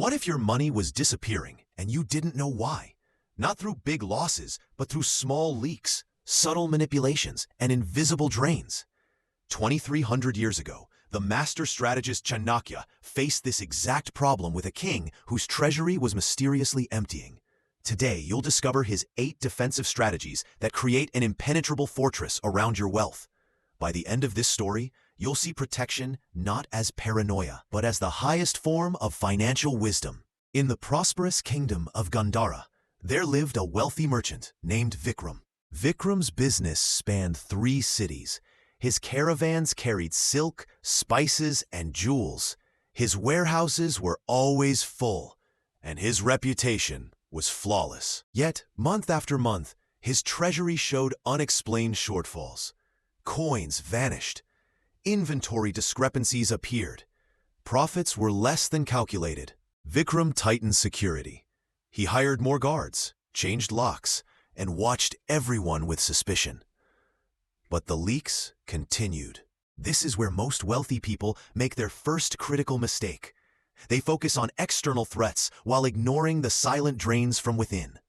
What if your money was disappearing and you didn't know why? Not through big losses, but through small leaks, subtle manipulations, and invisible drains. 2,300 years ago, the master strategist Chanakya faced this exact problem with a king whose treasury was mysteriously emptying. Today, you'll discover his 8 defensive strategies that create an impenetrable fortress around your wealth. By the end of this story, you'll see protection not as paranoia, but as the highest form of financial wisdom. In the prosperous kingdom of Gandhara, there lived a wealthy merchant named Vikram. Vikram's business spanned 3 cities. His caravans carried silk, spices, and jewels. His warehouses were always full, and his reputation was flawless. Yet, month after month, his treasury showed unexplained shortfalls. Coins vanished. Inventory discrepancies appeared. Profits were less than calculated. Vikram tightened security. He hired more guards, changed locks, and watched everyone with suspicion. But the leaks continued. This is where most wealthy people make their first critical mistake. They focus on external threats while ignoring the silent drains from within.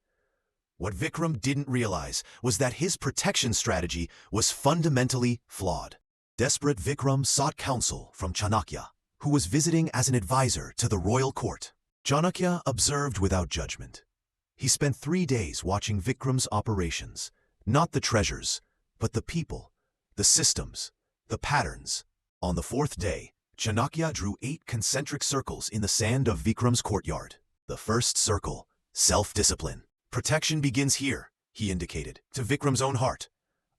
What Vikram didn't realize was that his protection strategy was fundamentally flawed. Desperate, Vikram sought counsel from Chanakya, who was visiting as an advisor to the royal court. Chanakya observed without judgment. He spent 3 days watching Vikram's operations, not the treasures, but the people, the systems, the patterns. On the 4th day, Chanakya drew 8 concentric circles in the sand of Vikram's courtyard. The first circle, self-discipline. Protection begins here, he indicated, to Vikram's own heart.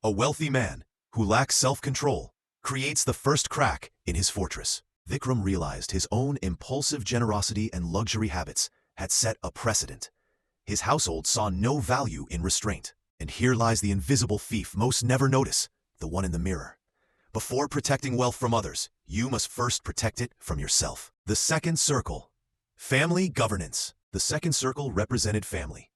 A wealthy man, who lacks self-control, creates the first crack in his fortress. Vikram realized his own impulsive generosity and luxury habits had set a precedent. His household saw no value in restraint. And here lies the invisible thief most never notice, the one in the mirror. Before protecting wealth from others, you must first protect it from yourself. The second circle, family governance. The second circle represented family.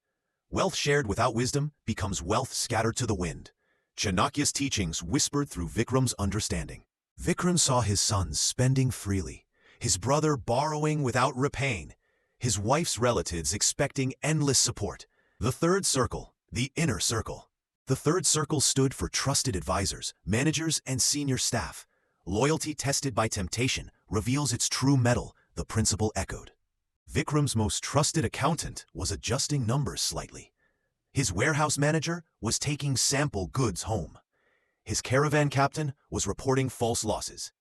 Wealth shared without wisdom becomes wealth scattered to the wind. Chanakya's teachings whispered through Vikram's understanding. Vikram saw his sons spending freely, his brother borrowing without repaying, his wife's relatives expecting endless support. The third circle, the inner circle. The third circle stood for trusted advisors, managers, and senior staff. Loyalty tested by temptation reveals its true mettle, the principle echoed. Vikram's most trusted accountant was adjusting numbers slightly. His warehouse manager was taking sample goods home. His caravan captain was reporting false losses.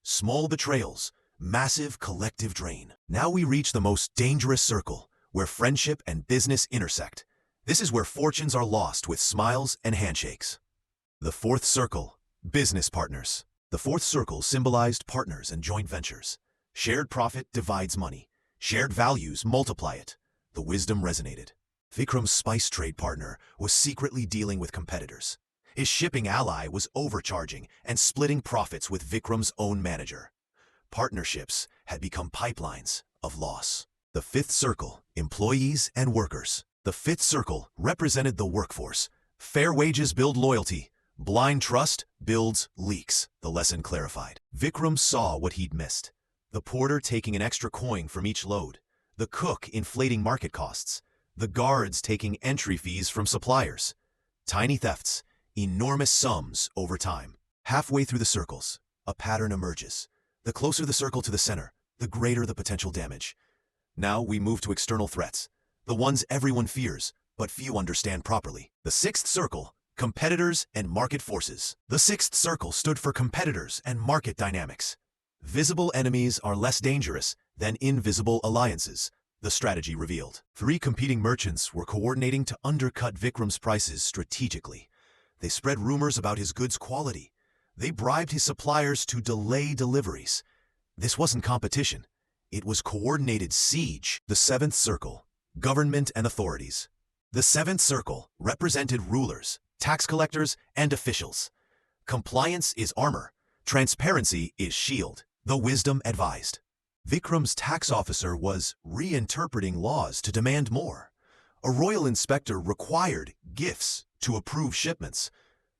Small betrayals, massive collective drain. Now we reach the most dangerous circle, where friendship and business intersect. This is where fortunes are lost with smiles and handshakes. The fourth circle, business partners. The fourth circle symbolized partners and joint ventures. Shared profit divides money. Shared values multiply it. The wisdom resonated. Vikram's spice trade partner was secretly dealing with competitors. His shipping ally was overcharging and splitting profits with Vikram's own manager. Partnerships had become pipelines of loss. The fifth circle, employees and workers. The fifth circle represented the workforce. Fair wages build loyalty. Blind trust builds leaks, the lesson clarified. Vikram saw what he'd missed. The porter taking an extra coin from each load. The cook inflating market costs. The guards taking entry fees from suppliers. Tiny thefts, enormous sums over time. Halfway through the circles, a pattern emerges. The closer the circle to the center, the greater the potential damage. Now we move to external threats. The ones everyone fears, but few understand properly. The sixth circle, competitors and market forces. The sixth circle stood for competitors and market dynamics. Visible enemies are less dangerous than invisible alliances, the strategy revealed. 3 competing merchants were coordinating to undercut Vikram's prices strategically. They spread rumors about his goods' quality. They bribed his suppliers to delay deliveries. This wasn't competition. It was coordinated siege. The seventh circle, government and authorities. The seventh circle represented rulers, tax collectors, and officials. Compliance is armor. Transparency is shield. The wisdom advised. Vikram's tax officer was reinterpreting laws to demand more. A royal inspector required gifts to approve shipments.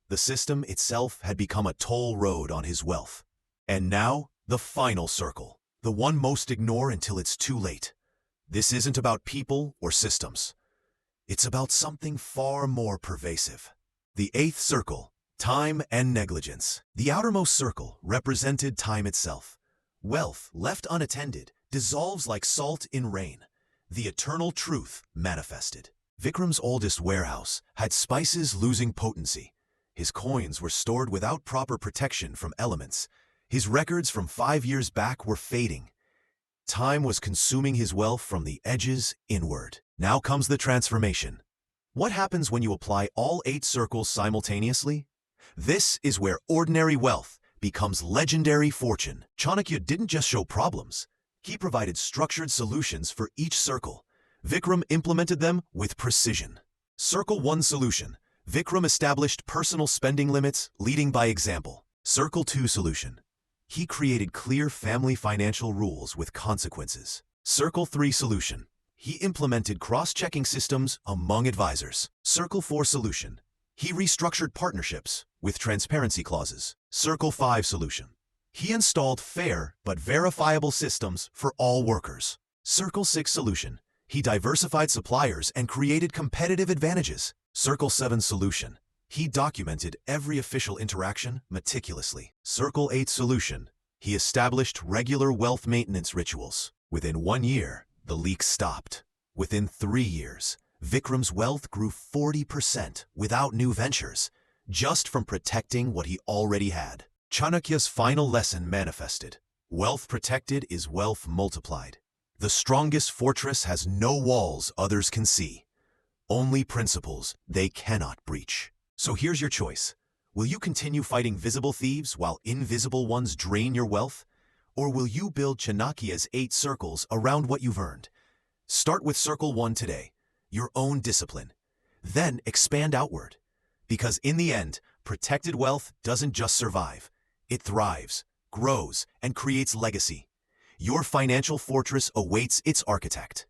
The system itself had become a toll road on his wealth. And now, the final circle, the one most ignore until it's too late. This isn't about people or systems. It's about something far more pervasive. The eighth circle, time and negligence. The outermost circle represented time itself. Wealth, left unattended, dissolves like salt in rain. The eternal truth manifested. Vikram's oldest warehouse had spices losing potency. His coins were stored without proper protection from elements. His records from 5 years back were fading. Time was consuming his wealth from the edges inward. Now comes the transformation. What happens when you apply all 8 circles simultaneously? This is where ordinary wealth becomes legendary fortune. Chanakya didn't just show problems. He provided structured solutions for each circle. Vikram implemented them with precision. Circle 1 solution. Vikram established personal spending limits, leading by example. Circle 2 solution. He created clear family financial rules with consequences. Circle 3 solution. He implemented cross-checking systems among advisors. Circle 4 solution. He restructured partnerships with transparency clauses. Circle 5 solution. He installed fair but verifiable systems for all workers. Circle 6 solution. He diversified suppliers and created competitive advantages. Circle 7 solution. He documented every official interaction meticulously. Circle 8 solution. He established regular wealth maintenance rituals. Within 1 year, the leaks stopped. Within 3 years, Vikram's wealth grew 40% without new ventures, just from protecting what he already had. Chanakya's final lesson manifested. Wealth protected is wealth multiplied. The strongest fortress has no walls others can see, only principles they cannot breach. So here's your choice. Will you continue fighting visible thieves while invisible ones drain your wealth? Or will you build Chanakya's 8 circles around what you've earned? Start with Circle 1 today, your own discipline. Then expand outward. Because in the end, protected wealth doesn't just survive. It thrives, grows, and creates legacy. Your financial fortress awaits its architect.